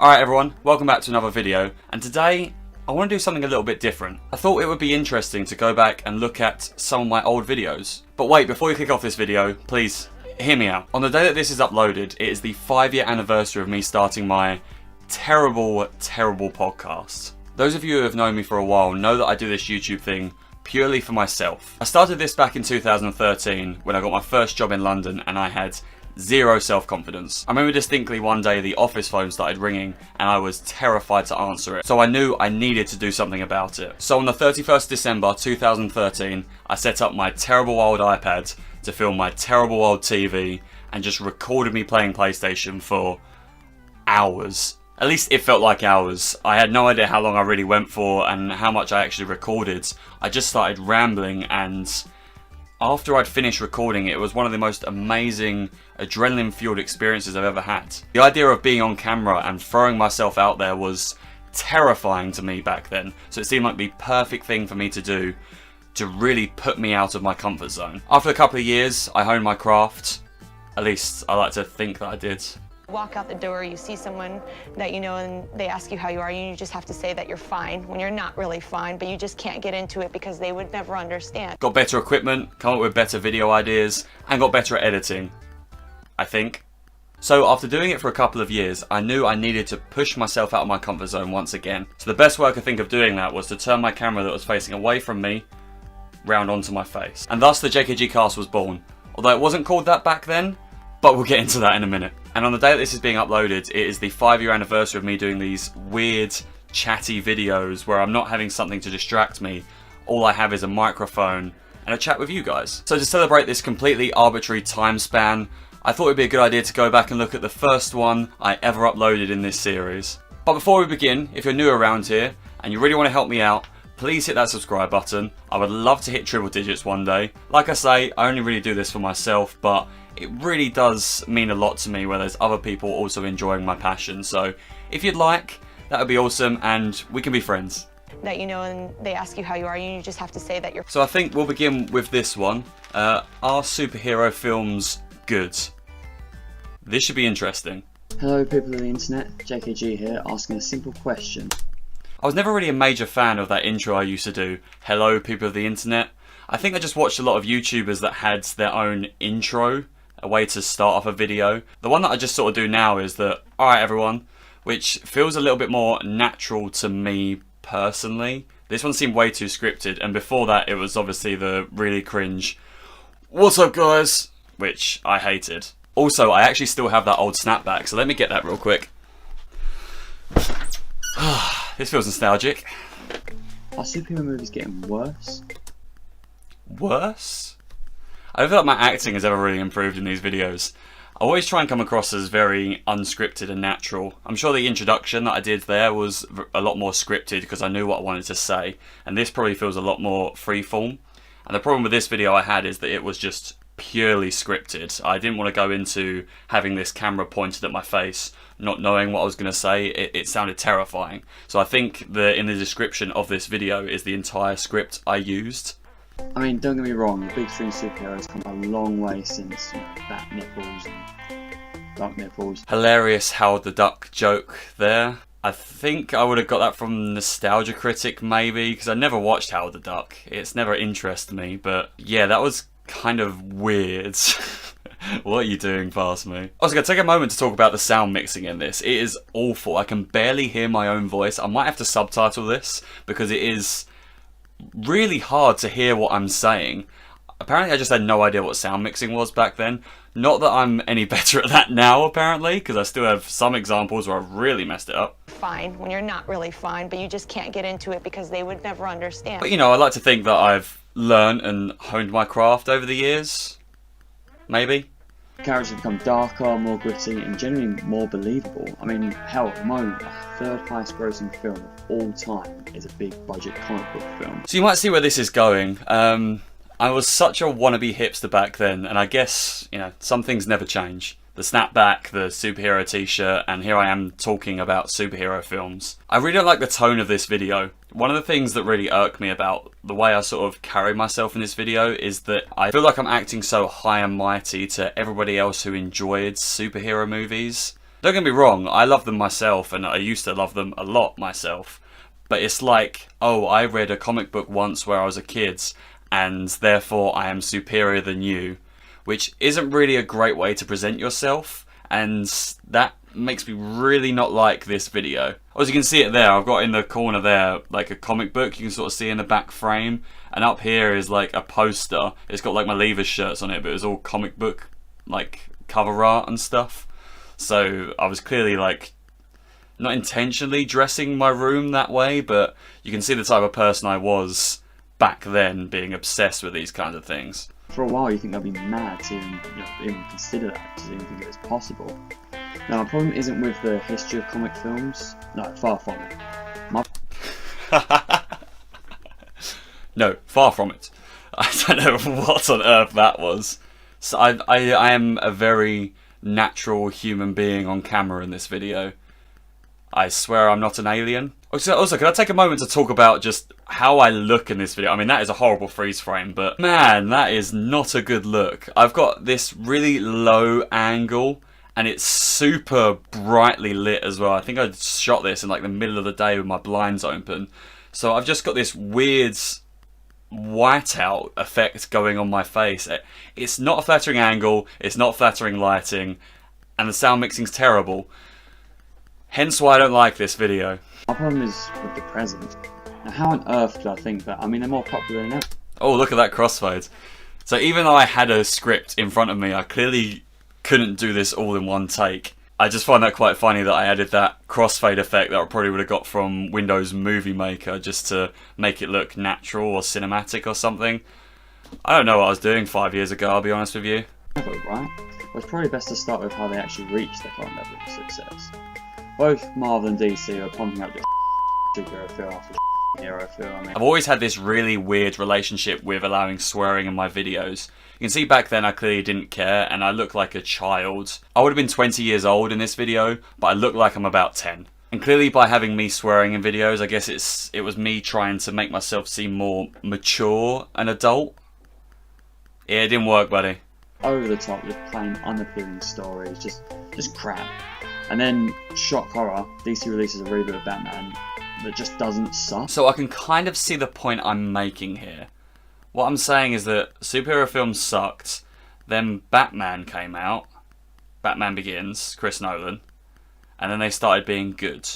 Alright everyone, welcome back to another video, and today I want to do something a little bit different. I thought it would be interesting to go back and look at some of my old videos. But wait, before you kick off this video, please hear me out. On the day that this is uploaded, it is the 5-year anniversary of me starting my terrible podcast. Those of you who have known me for a while know that I do this YouTube thing purely for myself. I started this back in 2013 when I got my first job in London and I had zero self-confidence. I remember distinctly one day the office phone started ringing and I was terrified to answer it. So I knew I needed to do something about it. So on the 31st December 2013, I set up my terrible old iPad to film my terrible old TV and just recorded me playing PlayStation for hours. At least it felt like hours. I had no idea how long I really went for and how much I actually recorded. I just started rambling, and after I'd finished recording, it was one of the most amazing, adrenaline-fueled experiences I've ever had. The idea of being on camera and throwing myself out there was terrifying to me back then, so it seemed like the perfect thing for me to do to really put me out of my comfort zone. After a couple of years, I honed my craft. At least I like to think that I did. Walk out the door, you see someone that you know and they ask you how you are, and you just have to say that you're fine when you're not really fine, but you just can't get into it because they would never understand. Got better equipment, come up with better video ideas, and got better at editing, I think. So after doing it for a couple of years, I knew I needed to push myself out of my comfort zone once again. So the best way I could think of doing that was to turn my camera that was facing away from me round onto my face. And thus the JKG cast was born. Although it wasn't called that back then, but we'll get into that in a minute. And on the day that this is being uploaded, it is the 5-year anniversary of me doing these weird, chatty videos where I'm not having something to distract me. All I have is a microphone and a chat with you guys. So to celebrate this completely arbitrary time span, I thought it'd be a good idea to go back and look at the first one I ever uploaded in this series. But before we begin, if you're new around here and you really want to help me out, please hit that subscribe button. I would love to hit triple digits one day. Like I say, I only really do this for myself, but it really does mean a lot to me where there's other people also enjoying my passion. So if you'd like, that would be awesome and we can be friends. That you know and they ask you how you are, and you just have to say that you're... So I think we'll begin with this one. Are superhero films good? This should be interesting. Hello people of the internet, JKG here, asking a simple question. I was never really a major fan of that intro I used to do, hello people of the internet. I think I just watched a lot of YouTubers that had their own intro, a way to start off a video. The one that I just sort of do now is that, alright everyone, which feels a little bit more natural to me personally. This one seemed way too scripted, and before that it was obviously the really cringe, what's up guys, which I hated. Also, I actually still have that old snapback, so let me get that real quick. This feels nostalgic. Are superhero movies getting worse? Worse? I don't feel like my acting has ever really improved in these videos. I always try and come across as very unscripted and natural. I'm sure the introduction that I did there was a lot more scripted because I knew what I wanted to say, and this probably feels a lot more freeform. And the problem with this video I had is that it was just purely scripted. I didn't want to go into having this camera pointed at my face, not knowing what I was going to say. It sounded terrifying. So I think that in the description of this video is the entire script I used. I mean, don't get me wrong, the big three superheroes come a long way since fat nipples and duck nipples. Hilarious Howard the Duck joke there. I think I would have got that from Nostalgia Critic maybe, because I never watched Howard the Duck. It's never interested me, but yeah, that was kind of weird. What are you doing past me? Also, gonna take a moment to talk about the sound mixing in this. It is awful. I can barely hear my own voice. I might have to subtitle this because it is really hard to hear what I'm saying. Apparently I just had no idea what sound mixing was back then. Not that I'm any better at that now apparently, because I still have some examples where I've really messed it up. Fine when you're not really fine, but you just can't get into it because they would never understand. But you know, I like to think that I've learned and honed my craft over the years. Maybe. Characters become darker, more gritty, and generally more believable. I mean, hell, at the moment, the third highest grossing film of all time is a big budget comic book film. So you might see where this is going. I was such a wannabe hipster back then, and I guess, you know, some things never change. The snapback, the superhero t-shirt, and here I am talking about superhero films. I really don't like the tone of this video. One of the things that really irked me about the way I sort of carry myself in this video is that I feel like I'm acting so high and mighty to everybody else who enjoyed superhero movies. Don't get me wrong, I love them myself, and I used to love them a lot myself. But it's like, oh, I read a comic book once where I was a kid, and therefore I am superior than you, which isn't really a great way to present yourself, and that makes me really not like this video. As you can see it there, I've got in the corner there like a comic book you can sort of see in the back frame, and up here is like a poster. It's got like my Leavers shirts on it, but it was all comic book like cover art and stuff. So I was clearly like not intentionally dressing my room that way, but you can see the type of person I was back then, being obsessed with these kinds of things. For a while you think I'd be mad to even consider that, to even think it was possible. Now, my problem isn't with the history of comic films. No, far from it. No, far from it. I don't know what on earth that was. So I am a very natural human being on camera in this video. I swear I'm not an alien. Also, can I take a moment to talk about just how I look in this video? I mean, that is a horrible freeze frame, but man, that is not a good look. I've got this really low angle, and it's super brightly lit as well. I think I shot this in like the middle of the day with my blinds open. So I've just got this weird whiteout effect going on my face. It's not a flattering angle, it's not flattering lighting, and the sound mixing's terrible. Hence why I don't like this video. My problem is with the present. Now, how on earth did I think that? I mean, they're more popular than ever. Oh, look at that crossfade. So even though I had a script in front of me, I clearly couldn't do this all in one take. I just find that quite funny that I added that crossfade effect that I probably would have got from Windows Movie Maker just to make it look natural or cinematic or something. I don't know what I was doing 5 years ago, I'll be honest with you. Right? Well, it's probably best to start with how they actually reached their current level of success. Both Marvel and DC are pumping out this superhero film after hero film. I mean, I've always had this really weird relationship with allowing swearing in my videos. You can see back then I clearly didn't care, and I look like a child. I would have been 20 years old in this video, but I look like I'm about 10. And clearly by having me swearing in videos, I guess it was me trying to make myself seem more mature and adult. Yeah, it didn't work, buddy. over the top, just plain unappealing stories, just crap. And then, shock horror, DC releases a reboot of Batman that just doesn't suck. So I can kind of see the point I'm making here. What I'm saying is that superhero films sucked, then Batman came out, Batman Begins, Chris Nolan, and then they started being good.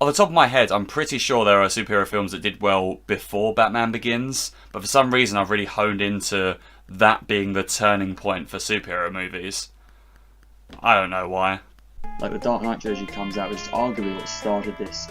Off the top of my head, I'm pretty sure there are superhero films that did well before Batman Begins, but for some reason I've really honed into that being the turning point for superhero movies. I don't know why. Like the Dark Knight trilogy comes out, which is arguably what started this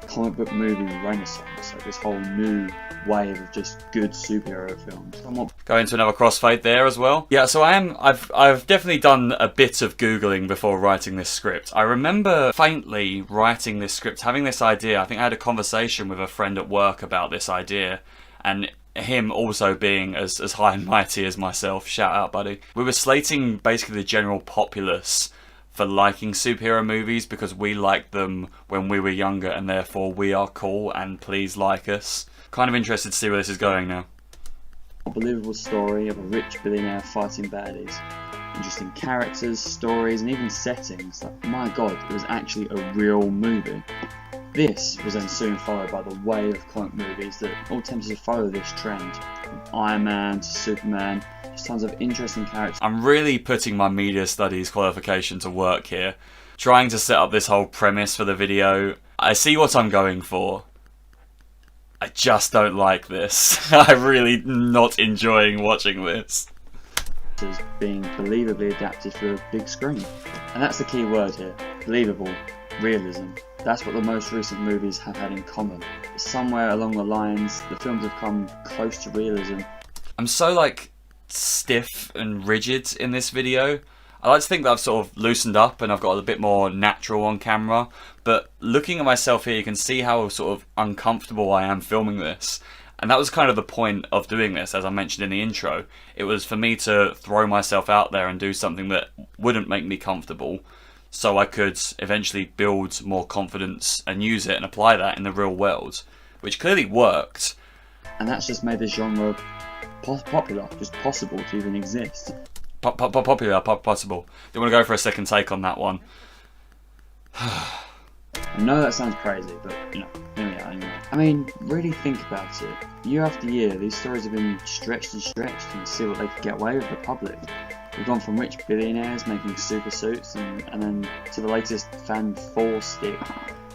comic book movie renaissance, like this whole new wave of just good superhero films. Go into another crossfade there as well. Yeah, so I've definitely done a bit of Googling before writing this script. I remember faintly writing this script, having this idea. I think I had a conversation with a friend at work about this idea, and him also being as high and mighty as myself. Shout out, buddy. We were slating basically the general populace for liking superhero movies because we liked them when we were younger and therefore we are cool and please like us. Kind of interested to see where this is going now. A believable story of a rich billionaire fighting baddies. Interesting characters, stories, and even settings. Like, my god, it was actually a real movie. This was then soon followed by the wave of comic movies that all tended to follow this trend. From Iron Man to Superman, just tons of interesting characters. I'm really putting my media studies qualification to work here, trying to set up this whole premise for the video. I see what I'm going for. I just don't like this. I'm really not enjoying watching this. Being believably adapted for a big screen. And that's the key word here. Believable. Realism. That's what the most recent movies have had in common. Somewhere along the lines, the films have come close to realism. I'm so stiff and rigid in this video. I like to think that I've sort of loosened up and I've got a bit more natural on camera, but looking at myself here you can see how sort of uncomfortable I am filming this. And that was kind of the point of doing this, as I mentioned in the intro. It was for me to throw myself out there and do something that wouldn't make me comfortable, so I could eventually build more confidence and use it and apply that in the real world, which clearly worked. And that's just made this genre popular, just possible to even exist. Popular, possible. Do you want to go for a second take on that one? I know that sounds crazy, but you know, here we are anyway. I mean, really think about it. Year after year, these stories have been stretched and see what they could get away with the public. We've gone from rich billionaires making super suits and then to the latest fan four-stick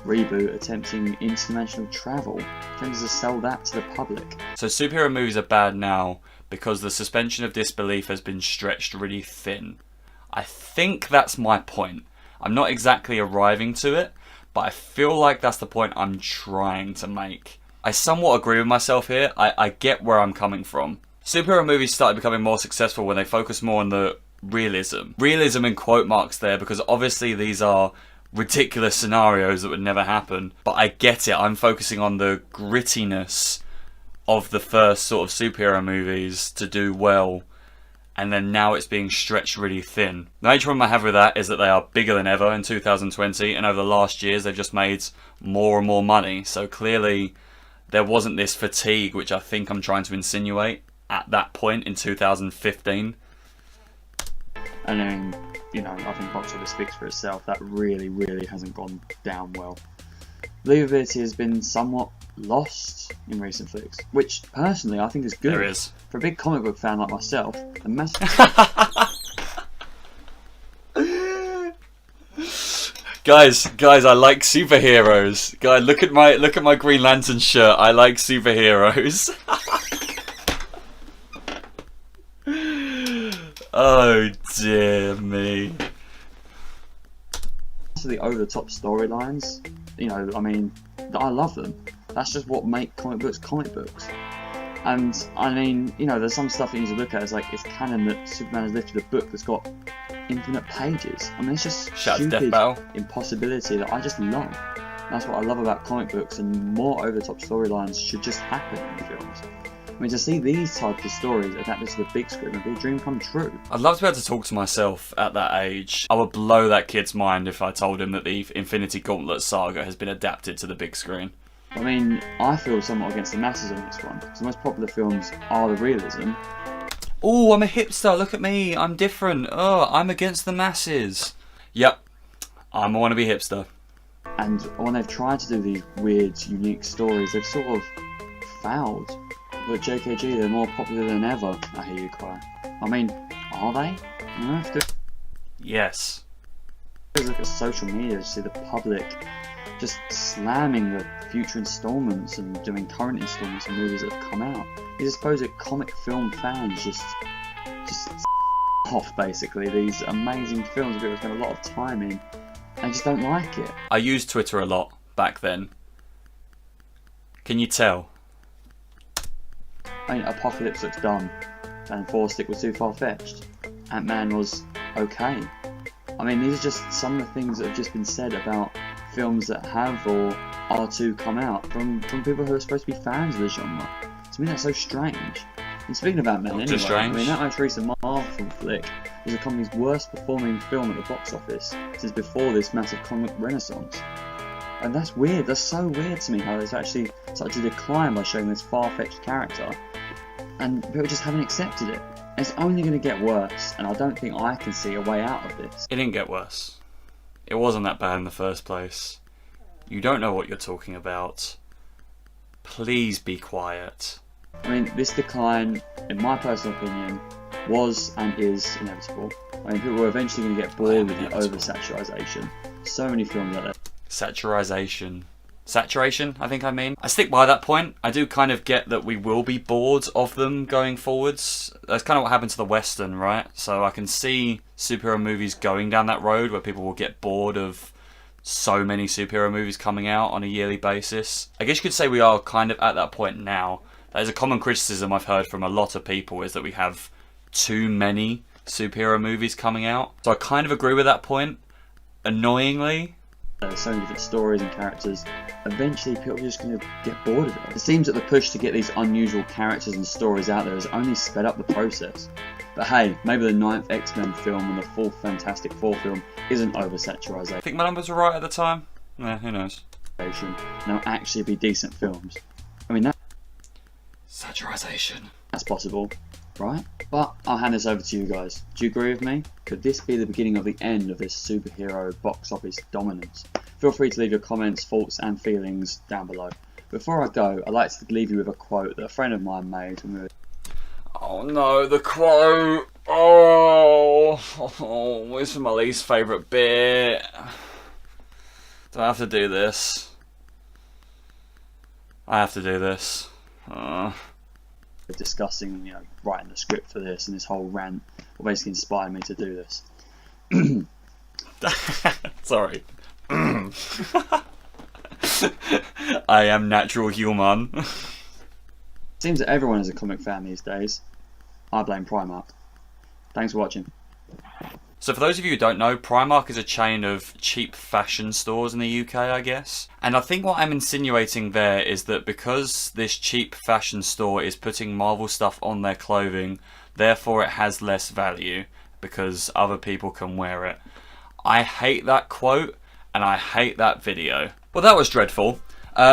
reboot attempting interdimensional travel. Tends to sell that to the public. So superhero movies are bad now because the suspension of disbelief has been stretched really thin. I think that's my point. I'm not exactly arriving to it, but I feel like that's the point I'm trying to make. I somewhat agree with myself here. I get where I'm coming from. Superhero movies started becoming more successful when they focused more on the realism. Realism in quote marks there, because obviously these are ridiculous scenarios that would never happen. But I get it. I'm focusing on the grittiness of the first sort of superhero movies to do well. And then now it's being stretched really thin. The major problem I have with that is that they are bigger than ever in 2020. And over the last years, they've just made more and more money. So clearly there wasn't this fatigue, which I think I'm trying to insinuate at that point in 2015. And then, you know, I think box office speaks for itself. That really hasn't gone down well. Believability has been somewhat lost in recent flicks, which personally I think is good. There is. For a big comic book fan like myself, a massive... Guys, I like superheroes. Guys, look at my Green Lantern shirt. I like superheroes. Oh dear me. The over-the-top storylines, you know, I mean, I love them. That's just what make comic books. And I mean, you know, there's some stuff that you need to look at. It's like it's canon that Superman has lifted a book that's got infinite pages. I mean, it's just stupid impossibility that I just love. That's what I love about comic books, and more over-the-top storylines should just happen in films. I mean, to see these types of stories adapted to the big screen would be a dream come true. I'd love to be able to talk to myself at that age. I would blow that kid's mind if I told him that the Infinity Gauntlet saga has been adapted to the big screen. I mean, I feel somewhat against the masses on this one, because the most popular films are the realism. Oh, I'm a hipster, look at me, I'm different. Oh, I'm against the masses. Yep, I'm a wannabe hipster. And when they've tried to do these weird, unique stories, they've sort of failed. But JKG, they're more popular than ever, I hear you cry. I mean, are they? You have to Yes. look at social media to see the public just slamming the future installments and doing current installments of movies that have come out. You suppose that comic film fans just off basically these amazing films that people spend a lot of time in and just don't like it. I used Twitter a lot back then. Can you tell? I mean, Apocalypse looks dumb, and Stick was too far-fetched. Ant-Man was okay. I mean, these are just some of the things that have just been said about films that have or are to come out from people who are supposed to be fans of the genre. To me, that's so strange. And speaking of Ant-Man, anyway, I mean, that most recent Marvel flick was the company's worst performing film at the box office since before this massive comic renaissance. And that's weird. That's so weird to me how there's actually such a decline by showing this far-fetched character, and people just haven't accepted it. It's only going to get worse, and I don't think I can see a way out of this. It didn't get worse. It wasn't that bad in the first place. You don't know what you're talking about. Please be quiet. I mean, this decline, in my personal opinion, was and is inevitable. I mean, people are eventually going to get bored with the oversaturation. So many films out there. Saturation, I think I mean. I stick by that point. I do kind of get that we will be bored of them going forwards. That's kind of what happened to the Western, right? So I can see superhero movies going down that road where people will get bored of so many superhero movies coming out on a yearly basis. I guess you could say we are kind of at that point now. That is a common criticism I've heard from a lot of people, is that we have too many superhero movies coming out. So I kind of agree with that point. Annoyingly, there's so many different stories and characters. Eventually people are just going to get bored of it. It seems that the push to get these unusual characters and stories out there has only sped up the process. But hey, maybe the 9th X-Men film and the 4th Fantastic Four film isn't oversaturation. I think my numbers were right at the time. Yeah, who knows. They'll actually be decent films. I mean, Saturation. that's possible. right? But I'll hand this over to you guys. Do you agree with me? Could this be the beginning of the end of this superhero box office dominance? Feel free to leave your comments, thoughts and feelings down below. Before I go, I'd like to leave you with a quote that a friend of mine made when we were... Oh no, the quote! Oh, this is my least favourite bit. Do I have to do this? I have to do this. discussing, writing the script for this, and this whole rant will basically inspired me to do this. Sorry. I am natural human. Seems that everyone is a comic fan these days. I blame Primark. Thanks for watching. So for those of you who don't know, Primark is a chain of cheap fashion stores in the UK, I guess. And I think what I'm insinuating there is that because this cheap fashion store is putting Marvel stuff on their clothing, therefore it has less value because other people can wear it. I hate that quote and I hate that video. Well, that was dreadful.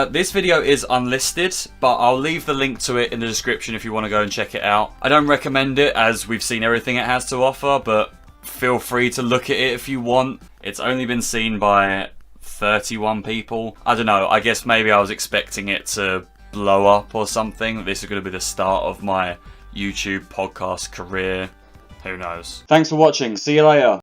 This video is unlisted, but I'll leave the link to it in the description if you want to go and check it out. I don't recommend it as we've seen everything it has to offer, but feel free to look at it if you want. It's only been seen by 31 people. I don't know, I guess maybe I was expecting it to blow up or something. This is going to be the start of my YouTube podcast career. Who knows? Thanks for watching. See you later.